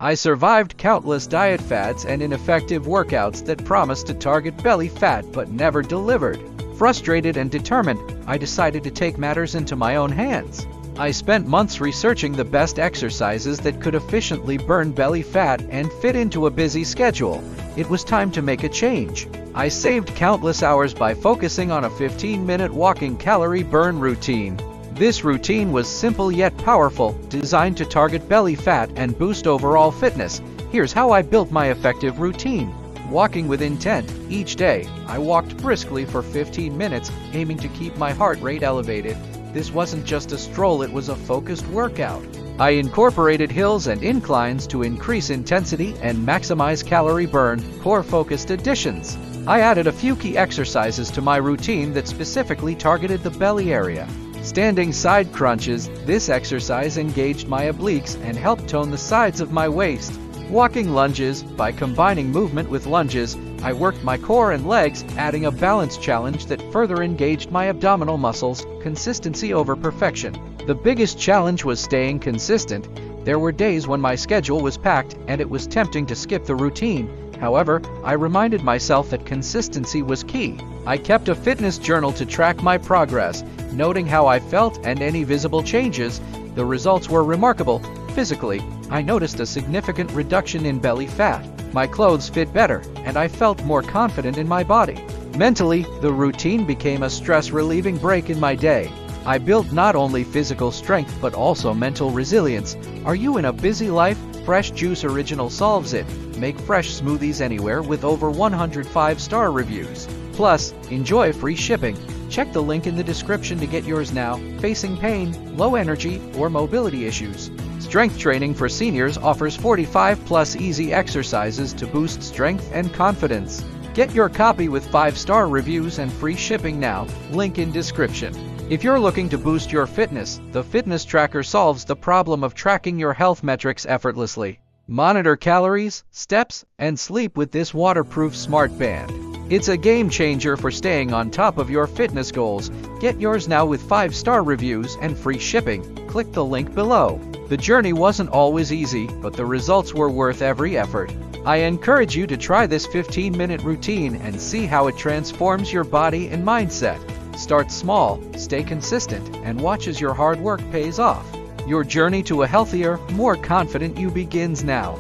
I survived countless diet fads and ineffective workouts that promised to target belly fat but never delivered. Frustrated and determined, I decided to take matters into my own hands. I spent months researching the best exercises that could efficiently burn belly fat and fit into a busy schedule. It was time to make a change. I saved countless hours by focusing on a 15-minute walking calorie burn routine. This routine was simple yet powerful, designed to target belly fat and boost overall fitness. Here's how I built my effective routine. Walking with intent. Each day, I walked briskly for 15 minutes, aiming to keep my heart rate elevated. This wasn't just a stroll, it was a focused workout. I incorporated hills and inclines to increase intensity and maximize calorie burn, core-focused additions. I added a few key exercises to my routine that specifically targeted the belly area. Standing side crunches. This exercise engaged my obliques and helped tone the sides of my waist. Walking lunges. By combining movement with lunges, I worked my core and legs, adding a balance challenge that further engaged my abdominal muscles. Consistency over perfection. The biggest challenge was staying consistent. There were days when my schedule was packed and it was tempting to skip the routine. However, I reminded myself that consistency was key. I kept a fitness journal to track my progress, noting how I felt and any visible changes. The results were remarkable. Physically, I noticed a significant reduction in belly fat. My clothes fit better, and I felt more confident in my body. Mentally, the routine became a stress-relieving break in my day. I built not only physical strength but also mental resilience. Are you in a busy life? Fresh Juice Original solves it. Make fresh smoothies anywhere with over 100 5-star reviews. Plus, enjoy free shipping. Check the link in the description to get yours now. Facing pain, low energy, or mobility issues? Strength Training for Seniors offers 45+ easy exercises to boost strength and confidence. Get your copy with 5-star reviews and free shipping now. Link in description. If you're looking to boost your fitness, the Fitness Tracker solves the problem of tracking your health metrics effortlessly. Monitor calories, steps, and sleep with this waterproof smart band. It's a game changer for staying on top of your fitness goals. Get yours now with 5-star reviews and free shipping. Click the link below. The journey wasn't always easy, but the results were worth every effort. I encourage you to try this 15-minute routine and see how it transforms your body and mindset. Start small, stay consistent, and watch as your hard work pays off. Your journey to a healthier, more confident you begins now.